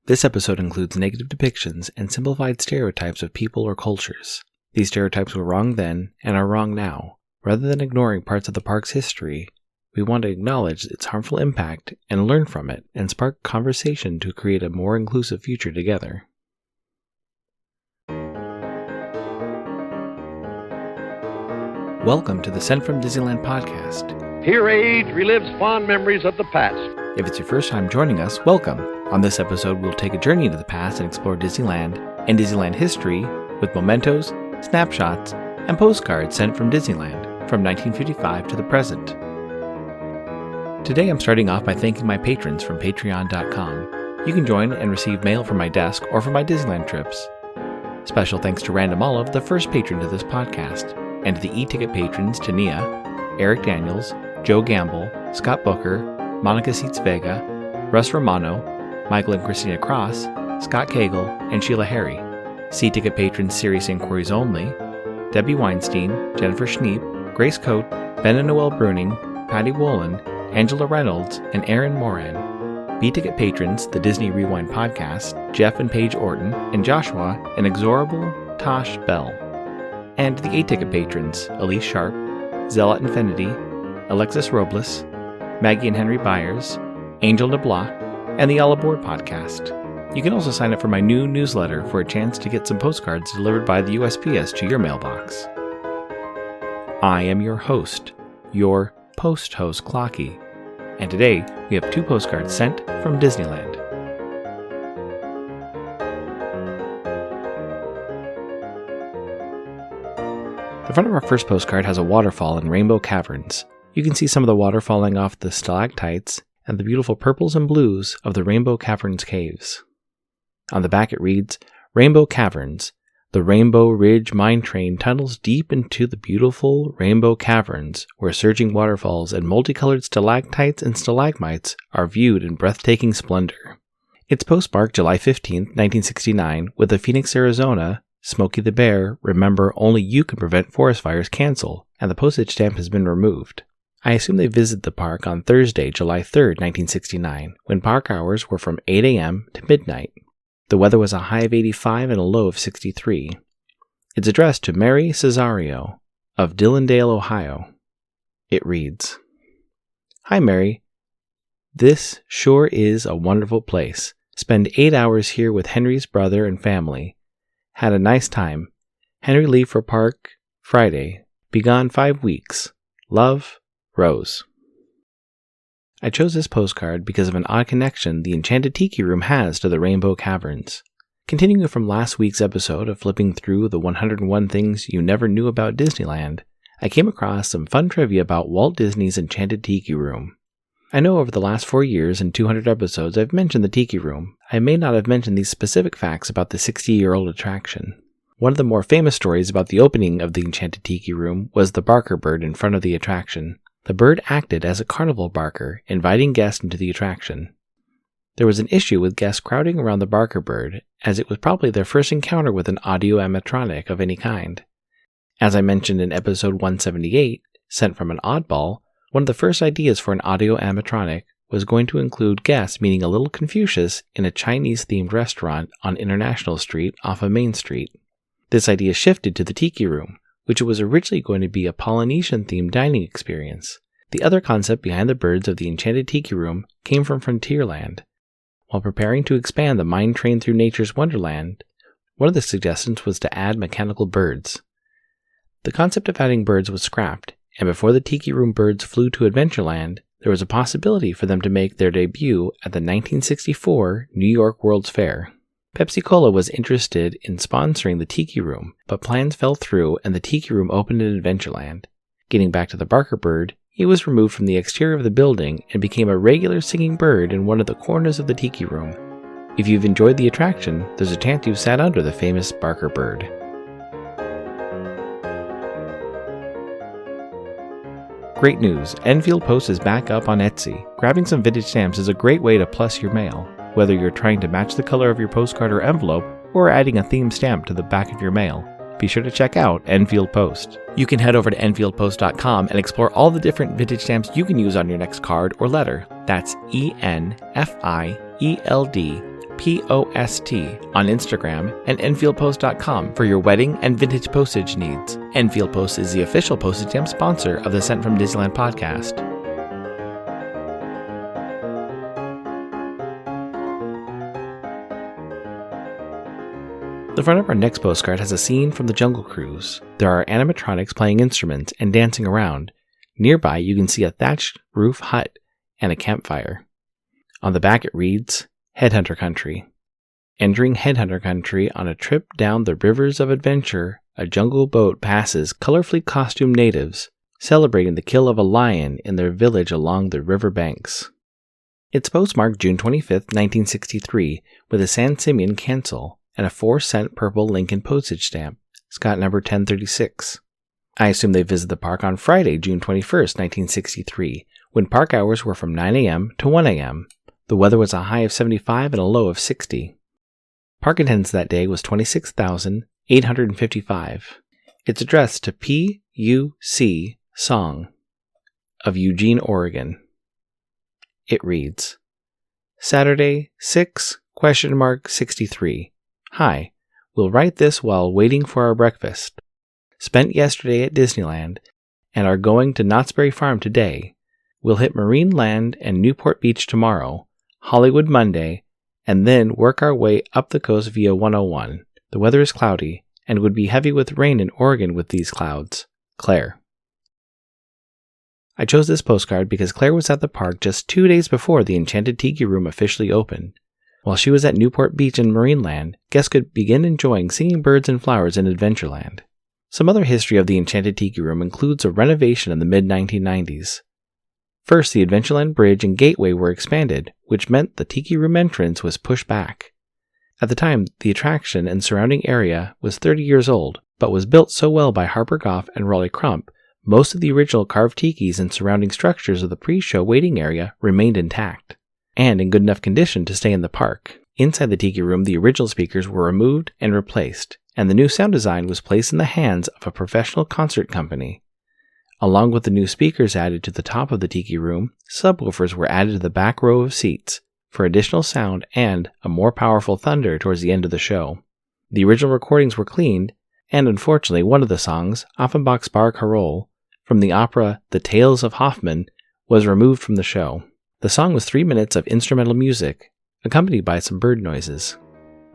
This episode includes negative depictions and simplified stereotypes of people or cultures. These stereotypes were wrong then and are wrong now. Rather than ignoring parts of the park's history, we want to acknowledge its harmful impact and learn from it and spark conversation to create a more inclusive future together. Welcome to the Sent from Disneyland podcast. Here age relives fond memories of the past. If it's your first time joining us, welcome. On this episode, we'll take a journey into the past and explore Disneyland and Disneyland history with mementos, snapshots, and postcards sent from Disneyland from 1955 to the present. Today I'm starting off by thanking my patrons from patreon.com. You can join and receive mail from my desk or from my Disneyland trips. Special thanks to Random Olive, the first patron to this podcast, and to the e-ticket patrons Tania, Eric Daniels, Joe Gamble, Scott Booker, Monica Seitz Vega, Russ Romano, Michael and Christina Cross, Scott Cagle, and Sheila Harry. C-ticket patrons Serious Inquiries Only, Debbie Weinstein, Jennifer Schneep, Grace Coate, Ben and Noel Bruning, Patty Wolin, Angela Reynolds, and Aaron Moran. B-ticket patrons The Disney Rewind Podcast, Jeff and Paige Orton, and Joshua, and Exorable Tosh Bell. And the A-ticket patrons Elise Sharp, Zealot Infinity, Alexis Robles, Maggie and Henry Byers, Angel DeBlois, and the All Aboard podcast. You can also sign up for my new newsletter for a chance to get some postcards delivered by the USPS to your mailbox. I am your host, your post-host Clocky, and today we have 2 postcards sent from Disneyland. The front of our first postcard has a waterfall in Rainbow Caverns. You can see some of the water falling off the stalactites and the beautiful purples and blues of the Rainbow Caverns caves. On the back it reads, Rainbow Caverns. The Rainbow Ridge mine train tunnels deep into the beautiful Rainbow Caverns, where surging waterfalls and multicolored stalactites and stalagmites are viewed in breathtaking splendor. It's postmarked July 15, 1969, with the Phoenix, Arizona, Smokey the Bear, Remember Only You Can Prevent Forest Fires cancel, and the postage stamp has been removed. I assume they visited the park on Thursday, July 3, 1969, when park hours were from 8 a.m. to midnight. The weather was a high of 85 and a low of 63. It's addressed to Mary Cesario of Dillondale, Ohio. It reads, Hi Mary, this sure is a wonderful place. Spend 8 hours here with Henry's brother and family. Had a nice time. Henry leave for park Friday. Be gone 5 weeks. Love, Rose. I chose this postcard because of an odd connection the Enchanted Tiki Room has to the Rainbow Caverns. Continuing from last week's episode of flipping through the 101 things you never knew about Disneyland, I came across some fun trivia about Walt Disney's Enchanted Tiki Room. I know over the last 4 years and 200 episodes I've mentioned the Tiki Room. I may not have mentioned these specific facts about the 60-year-old attraction. One of the more famous stories about the opening of the Enchanted Tiki Room was the Barker bird in front of the attraction. The bird acted as a carnival barker, inviting guests into the attraction. There was an issue with guests crowding around the Barker bird, as it was probably their first encounter with an audio animatronic of any kind. As I mentioned in episode 178, Sent from an Oddball, one of the first ideas for an audio animatronic was going to include guests meeting a little Confucius in a Chinese-themed restaurant on International Street off of Main Street. This idea shifted to the Tiki Room, which was originally going to be a Polynesian-themed dining experience. The other concept behind the birds of the Enchanted Tiki Room came from Frontierland. While preparing to expand the mine train through nature's wonderland, one of the suggestions was to add mechanical birds. The concept of adding birds was scrapped, and before the Tiki Room birds flew to Adventureland, there was a possibility for them to make their debut at the 1964 New York World's Fair. Pepsi-Cola was interested in sponsoring the Tiki Room, but plans fell through and the Tiki Room opened in Adventureland. Getting back to the Barker bird, he was removed from the exterior of the building and became a regular singing bird in one of the corners of the Tiki Room. If you've enjoyed the attraction, there's a chance you've sat under the famous Barker bird. Great news! Enfield Post is back up on Etsy. Grabbing some vintage stamps is a great way to plus your mail. Whether you're trying to match the color of your postcard or envelope, or adding a themed stamp to the back of your mail, be sure to check out Enfield Post. You can head over to EnfieldPost.com and explore all the different vintage stamps you can use on your next card or letter. That's ENFIELD POST on Instagram and EnfieldPost.com for your wedding and vintage postage needs. Enfield Post is the official postage stamp sponsor of the Sent from Disneyland podcast. The front of our next postcard has a scene from the Jungle Cruise. There are animatronics playing instruments and dancing around. Nearby, you can see a thatched roof hut and a campfire. On the back it reads, Headhunter Country. Entering Headhunter Country on a trip down the rivers of adventure, a jungle boat passes colorfully costumed natives, celebrating the kill of a lion in their village along the river banks. It's postmarked June 25, 1963, with a San Simeon cancel and a 4-cent purple Lincoln postage stamp, Scott number 1036. I assume they visited the park on Friday, June 21, 1963, when park hours were from 9 a.m. to 1 a.m. The weather was a high of 75 and a low of 60. Park attendance that day was 26,855. It's addressed to P.U.C. Song of Eugene, Oregon. It reads, Saturday, 6?63. Hi, we'll write this while waiting for our breakfast. Spent yesterday at Disneyland and are going to Knott's Berry Farm today. We'll hit Marine Land and Newport Beach tomorrow, Hollywood Monday, and then work our way up the coast via 101. The weather is cloudy and would be heavy with rain in Oregon with these clouds. Claire. I chose this postcard because Claire was at the park just 2 days before the Enchanted Tiki Room officially opened. While she was at Newport Beach and Marineland, guests could begin enjoying singing birds and flowers in Adventureland. Some other history of the Enchanted Tiki Room includes a renovation in the mid-1990s. First, the Adventureland Bridge and Gateway were expanded, which meant the Tiki Room entrance was pushed back. At the time, the attraction and surrounding area was 30 years old, but was built so well by Harper Goff and Raleigh Crump, most of the original carved tikis and surrounding structures of the pre-show waiting area remained intact, and in good enough condition to stay in the park. Inside the Tiki Room, the original speakers were removed and replaced, and the new sound design was placed in the hands of a professional concert company. Along with the new speakers added to the top of the Tiki Room, subwoofers were added to the back row of seats for additional sound and a more powerful thunder towards the end of the show. The original recordings were cleaned, and unfortunately one of the songs, Offenbach's Bar Carol, from the opera The Tales of Hoffmann, was removed from the show. The song was 3 minutes of instrumental music, accompanied by some bird noises.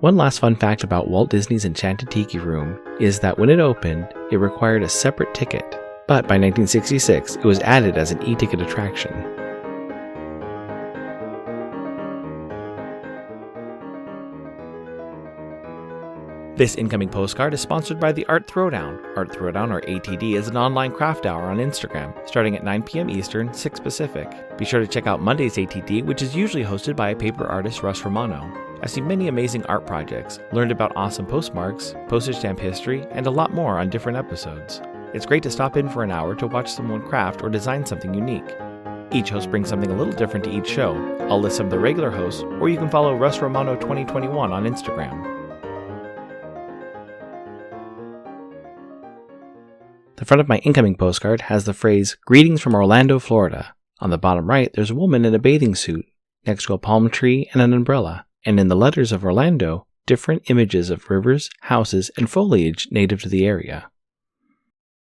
One last fun fact about Walt Disney's Enchanted Tiki Room is that when it opened, it required a separate ticket, but by 1966, it was added as an e-ticket attraction. This incoming postcard is sponsored by the Art Throwdown. Art Throwdown, or ATD, is an online craft hour on Instagram, starting at 9 p.m. Eastern, 6 Pacific. Be sure to check out Monday's ATD, which is usually hosted by paper artist Russ Romano. I've seen many amazing art projects, learned about awesome postmarks, postage stamp history, and a lot more on different episodes. It's great to stop in for an hour to watch someone craft or design something unique. Each host brings something a little different to each show. I'll list some of the regular hosts, or you can follow Russ Romano 2021 on Instagram. The front of my incoming postcard has the phrase, Greetings from Orlando, Florida. On the bottom right, there's a woman in a bathing suit, next to a palm tree and an umbrella, and in the letters of Orlando, different images of rivers, houses, and foliage native to the area.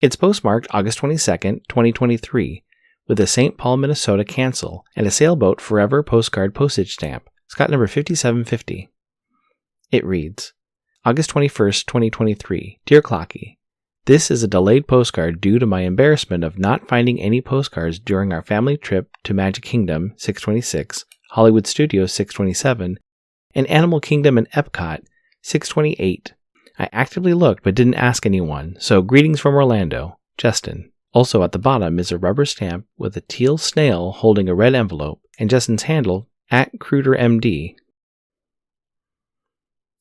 It's postmarked August 22nd, 2023, with a St. Paul, Minnesota cancel and a Sailboat Forever postcard postage stamp, Scott number 5750. It reads, August 21st, 2023, Dear Clocky, this is a delayed postcard due to my embarrassment of not finding any postcards during our family trip to Magic Kingdom 626, Hollywood Studios 627, and Animal Kingdom and Epcot 628. I actively looked but didn't ask anyone, so greetings from Orlando, Justin. Also at the bottom is a rubber stamp with a teal snail holding a red envelope, and Justin's handle, @CruderMD.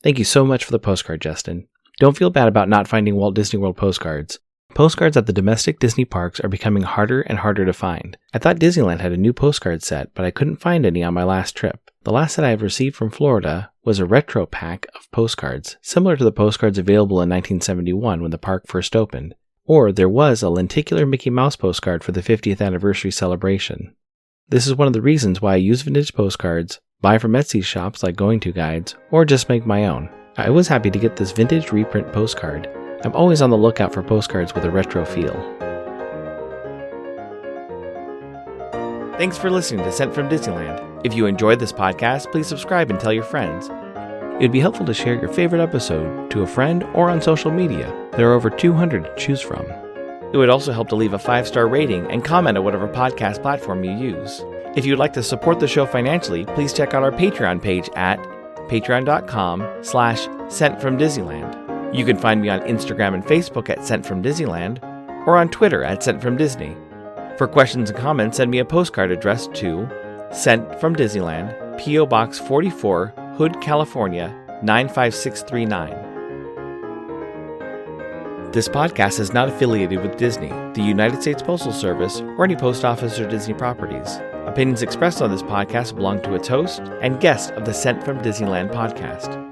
Thank you so much for the postcard, Justin. Don't feel bad about not finding Walt Disney World postcards. Postcards at the domestic Disney parks are becoming harder and harder to find. I thought Disneyland had a new postcard set, but I couldn't find any on my last trip. The last set I have received from Florida was a retro pack of postcards, similar to the postcards available in 1971 when the park first opened. Or there was a lenticular Mickey Mouse postcard for the 50th anniversary celebration. This is one of the reasons why I use vintage postcards, buy from Etsy shops like Going To Guides, or just make my own. I was happy to get this vintage reprint postcard. I'm always on the lookout for postcards with a retro feel. Thanks for listening to Sent from Disneyland. If you enjoyed this podcast, please subscribe and tell your friends. It would be helpful to share your favorite episode to a friend or on social media. There are over 200 to choose from. It would also help to leave a 5-star rating and comment on whatever podcast platform you use. If you'd like to support the show financially, please check out our Patreon page at patreon.com/SentFromDisneyland. You can find me on Instagram and Facebook at Sent From Disneyland, or on Twitter at Sent From Disney. For questions and comments, send me a postcard addressed to Sent From Disneyland, P.O. Box 44, Hood, California, 95639. This podcast is not affiliated with Disney, the United States Postal Service, or any post office or Disney properties. Opinions expressed on this podcast belong to its host and guest of the Sent From Disneyland podcast.